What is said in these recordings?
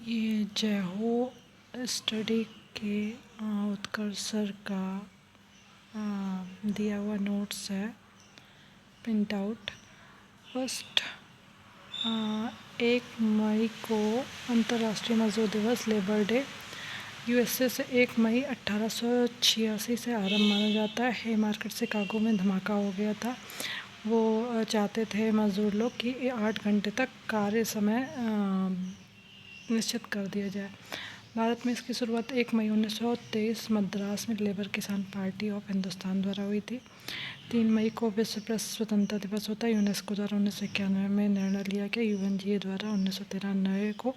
ये जय हो स्टडी के उत्कर्ष सर का दिया हुआ नोट्स है प्रिंट आउट। फर्स्ट 1 मई को अंतर्राष्ट्रीय मजदूर दिवस लेबर डे यूएसए से 1 मई 1886 से आरंभ माना जाता है। हे मार्केट शिकागो में धमाका हो गया था। वो चाहते थे मज़दूर लोग कि 8 घंटे तक कार्य समय निश्चित कर दिया जाए। भारत में इसकी शुरुआत 1 मई 1923 मद्रास में लेबर किसान पार्टी ऑफ हिंदुस्तान द्वारा हुई थी। 3 मई को विश्व प्रेस स्वतंत्रता दिवस होता है। यूनेस्को द्वारा 1991 में निर्णय लिया गया। यूएनजीए द्वारा 1993 को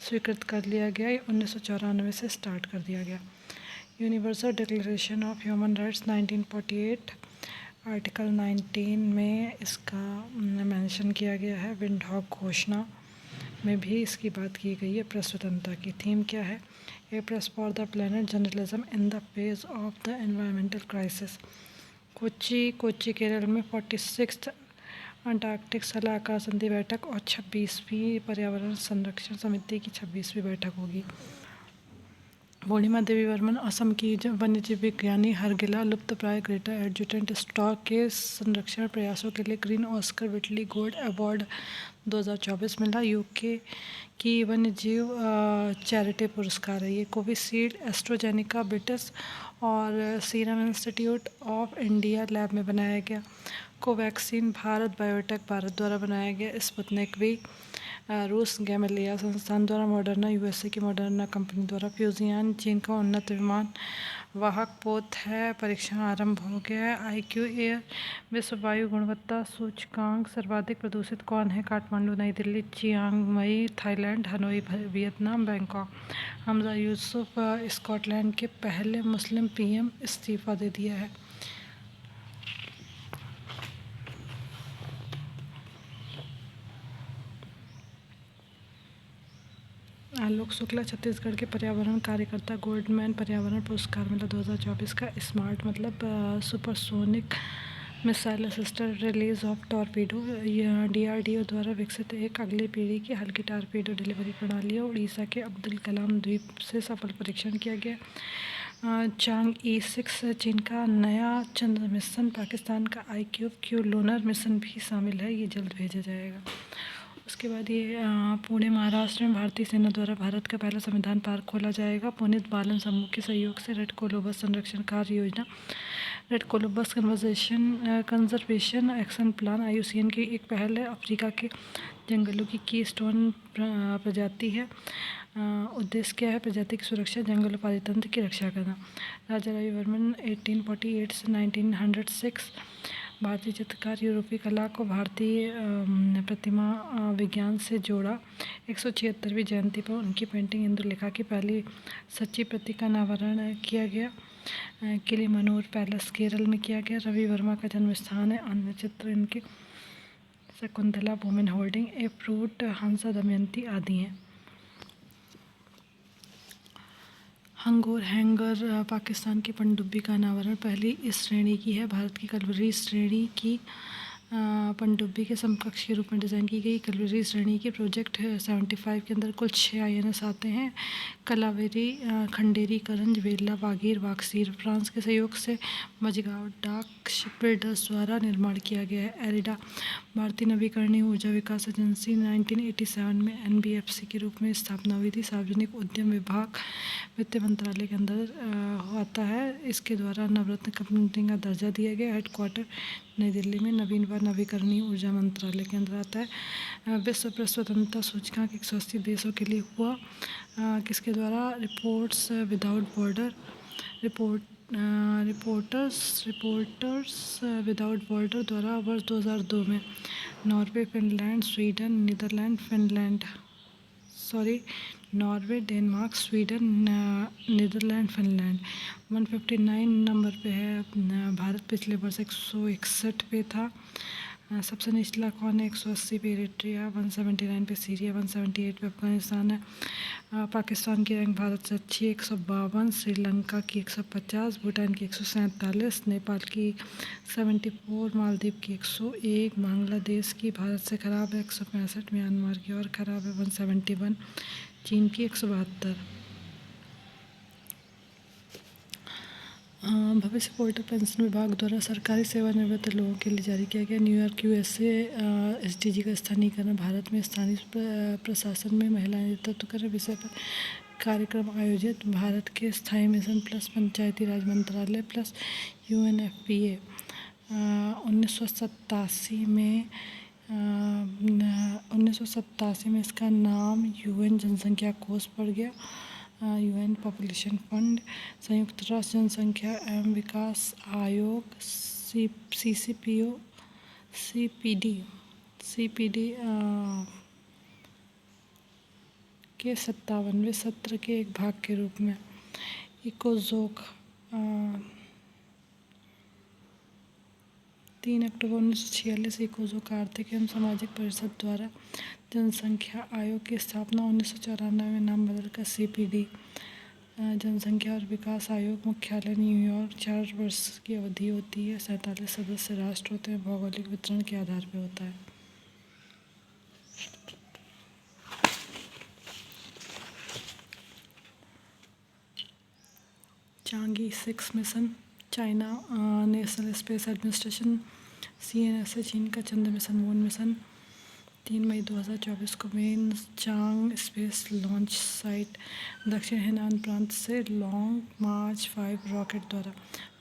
स्वीकृत कर लिया गया। 1994 से स्टार्ट कर दिया गया। Universal declaration of human rights 1948 article 19 में इसका मेंशन किया गया है। विंडहॉक घोषणा में भी इसकी बात की गई है। प्रेस स्वतंत्रता की थीम क्या है? A press for the planet journalism in the phase of the environmental crisis. Kochi Kerala में 46th अंटार्कटिक सलाहकार संधि बैठक और 26वीं पर्यावरण संरक्षण समिति की 26वीं बैठक होगी। पूर्णिमा देवी वर्मन असम की वन्यजीव विज्ञानी हरगिला लुप्तप्राय ग्रेटर एडजुटेंट स्टॉक के संरक्षण प्रयासों के लिए ग्रीन ऑस्कर विटली गोल्ड अवार्ड 2024 मिला। यूके की वन्यजीव चैरिटी पुरस्कार है ये। कोविशील्ड एस्ट्रोजेनिका ब्रिटिश और serum institute of India lab में बनाया गया। कोवैक्सीन भारत बायोटेक भारत द्वारा बनाया गया। स्पुतनिक वी रूस गैमेलिया संस्थान द्वारा। मॉडर्ना यूएसए की मॉडर्ना कंपनी द्वारा। फ्यूजियान चीन का उन्नत विमान वाहक पोत है। परीक्षण आरंभ हो गया है। IQ एयर विश्व वायु गुणवत्ता सूचकांक सर्वाधिक प्रदूषित कौन है? Kathmandu New Delhi Chiang Mai Thailand Hanoi Vietnam Bangkok. Humza Yousaf Scotland के पहले मुस्लिम PM इस्तीफा दे दिया है। आलोक शुक्ला छत्तीसगढ़ के पर्यावरण कार्यकर्ता। गोल्डमैन पर्यावरण पुरस्कार मिला 2024 का। स्मार्ट मतलब supersonic missile assisted release of torpedo. DRDO द्वारा विकसित एक अगली पीढ़ी की हल्की टॉर्पीडो डिलीवरी प्रणाली है। उड़ीसा के अब्दुल कलाम द्वीप से सफल परीक्षण किया गया। चांग-E 6 चीन का नया चंद्र मिशन। पाकिस्तान का IQ लूनर मिशन भी शामिल है। ये जल्द भेजा जाएगा। उसके बाद ये पुणे महाराष्ट्र में भारतीय सेना द्वारा भारत का पहला संविधान पार्क खोला जाएगा। पुनीत बालन समूह के सहयोग से रेड कोलंबस संरक्षण कार्य योजना red Columbus conservation action plan IUCN की एक पहल है। अफ्रीका के जंगलों की कीस्टोन प्रजाति है। उद्देश्य क्या है? प्रजाति की सुरक्षा, जंगल पारितंत्र की रक्षा करना। राजा रवि वर्मन 1848 से 1906 भारतीय चित्रकार यूरोपीय कला को भारतीय प्रतिमा विज्ञान से जोड़ा। 176वीं जयंती पर उनकी पेंटिंग इंदुलेखा की पहली सच्ची प्रति का अनावरण किया गया। किलीमनूर पैलेस केरल में किया गया। रवि वर्मा का जन्म स्थान है। अन्य चित्र इनके Shakuntala women holding a fruit Hamsa Damayanti आदि हैं। हंगोर हैंगर पाकिस्तान की पनडुब्बी का अनावरण पहली इस श्रेणी की है। भारत की कलवरी श्रेणी की पनडुब्बी के समकक्ष के रूप में डिज़ाइन की गई। कलवरी श्रेणी के प्रोजेक्ट 75 के अंदर कुल 6 INS आते हैं। कलावेरी खंडेरी करंज वेला वागीर वाक्सीर। फ्रांस के सहयोग से मझगांव डाक शिपबिल्डर्स द्वारा निर्माण किया गया है। एरिडा भारतीय नवीकरणीय ऊर्जा विकास एजेंसी 1987 में NBFC के रूप में स्थापना हुई थी। सार्वजनिक उद्यम विभाग वित्त मंत्रालय के अंदर आता है। इसके द्वारा नवरत्न कंपनी का दर्जा दिया गया। हेडक्वार्टर नई दिल्ली में। नवीन व नवीकरणीय ऊर्जा मंत्रालय के अंदर आता है। विश्व प्रेस स्वतंत्रता सूचकांक 180 देशों के लिए हुआ। किसके द्वारा? रिपोर्टर्स विदाउट बॉर्डर द्वारा वर्ष 2002 में। Norway Denmark Sweden Netherland Finland. 159 number पे है भारत। पिछले वर्ष 161 पे था। सबसे निचला कौन है? 180 पे एरिट्रिया, 179 पे सीरिया, 178 पे अफगानिस्तान है। पाकिस्तान की रैंक भारत से अच्छी है, 152, श्रीलंका की 150, भूटान की 147, नेपाल की 74, मालदीव की 101, बांग्लादेश की भारत से ख़राब है 165, म्यांमार की और ख़राब है 171, चीन की 172। भविष्य पोर्टल पेंशन विभाग द्वारा सरकारी सेवानिवृत्त लोगों के लिए जारी किया गया। न्यूयॉर्क यूएसए एसडीजी का स्थानीयकरण, भारत में स्थानीय प्रशासन में महिलाएं नेतृत्व करें विषय पर कार्यक्रम आयोजित। भारत के स्थायी मिशन प्लस पंचायती राज मंत्रालय प्लस यूएनएफपीए 1987 में इसका नाम यूएन जनसंख्या कोष पड़ गया। यूएन पॉपुलेशन फंड, संयुक्त राष्ट्र जनसंख्या एवं विकास आयोग सीपीडी के 57वें सत्र के एक भाग के रूप में इकोजोक 3 अक्टूबर 1946 इकोजोक आर्थिक एवं सामाजिक परिषद द्वारा जनसंख्या आयोग की स्थापना। 1994 में नाम बदलकर सीपीडी जनसंख्या और विकास आयोग, मुख्यालय न्यूयॉर्क। 4 वर्ष की अवधि होती है, 47 सदस्य राष्ट्र होते हैं, भौगोलिक वितरण के आधार पर होता है। Changi 6 mission, China national space administration CNSA, चीन का चंद्र मिशन मून मिशन। 3 मई 2024 को मेन चांग स्पेस लॉन्च साइट दक्षिण हेनान प्रांत से लॉन्ग मार्च 5 रॉकेट द्वारा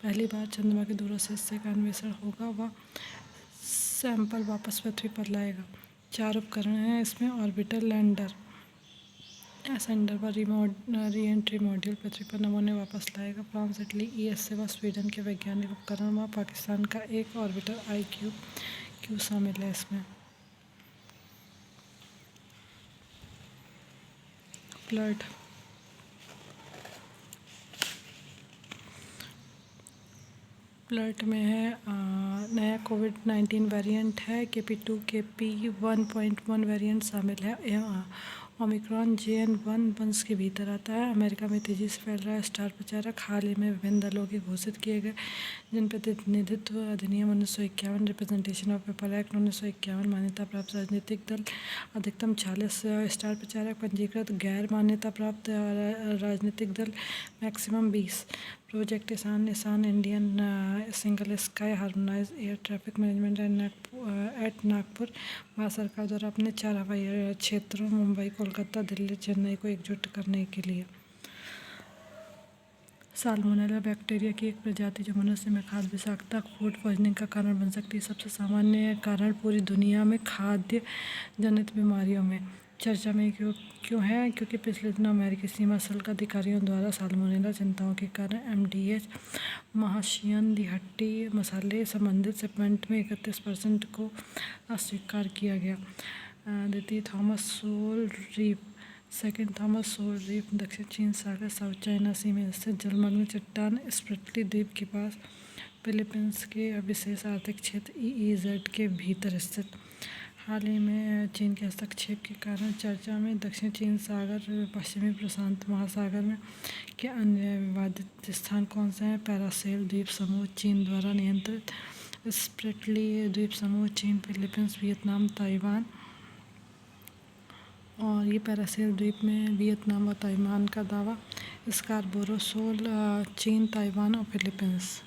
पहली बार चंद्रमा के दूरस्थ हिस्से का अन्वेषण होगा व सैंपल वापस पृथ्वी पर लाएगा। 4 उपकरण हैं इसमें। ऑर्बिटर लैंडर सेंडर पर री एंट्री मॉड्यूल पृथ्वी पर नमूने वापस लाएगा। फ्रांस, इटली, ESA व स्वीडन के वैज्ञानिक उपकरण व पाकिस्तान का एक ऑर्बिटर IQ शामिल है इसमें। फ्लर्ट में है नया कोविड-19 वेरिएंट है, KP2 KP1.1 वेरिएंट शामिल है। ओमिक्रॉन JN.1 वंश के भीतर आता है। अमेरिका में तेज़ी से फैल रहा है स्टार प्रचारक। हाल ही में विभिन्न दलों के घोषित किए गए जनप्रतिनिधित्व अधिनियम 1951, रिप्रेजेंटेशन ऑफ पीपल एक्ट 1951, मान्यता प्राप्त राजनीतिक दल अधिकतम 40 स्टार प्रचारक, पंजीकृत गैर मान्यता प्राप्त राजनीतिक दल maximum 20। Project Ishan Indian single sky harmonise air traffic management at Nagpur. Bharat सरकार द्वारा अपने 4 हवाई क्षेत्रों मुंबई, कोलकाता, दिल्ली, चेन्नई को एकजुट करने के लिए साल्मोनेला बैक्टीरिया की एक प्रजाति जो मनुष्य में खाद्य विषाक्तता फूड पॉइजनिंग का कारण बन सकती है। सबसे सामान्य कारण पूरी दुनिया में खाद्य जनित बीमारियों में चर्चा में क्यों है? क्योंकि पिछले दिनों अमेरिकी सीमा शुल्क अधिकारियों द्वारा साल्मोनेला चिंताओं के कारण MDH महाशियन दिहट्टी मसाले संबंधित शिपमेंट में 31% को अस्वीकार किया गया। द्वितीय Thomas shoal reef, second Thomas shoal reef दक्षिण चीन सागर साउथ चाइना सी में स्थित जलमग्न चट्टान स्प्रेटली द्वीप के पास फिलीपींस के विशेष आर्थिक क्षेत्र EEZ के भीतर स्थित। हाल ही में चीन के हस्तक्षेप के कारण चर्चा में दक्षिण चीन सागर, पश्चिमी प्रशांत महासागर में के अन्य विवादित स्थान कौन से हैं? पैरासेल द्वीप समूह चीन द्वारा नियंत्रित स्प्रेटली द्वीप समूह चीन, फिलीपींस, वियतनाम, ताइवान। और ये पैरासेल द्वीप में वियतनाम और ताइवान का दावा। स्कार्बोरो शोल चीन, ताइवान और फिलीपींस।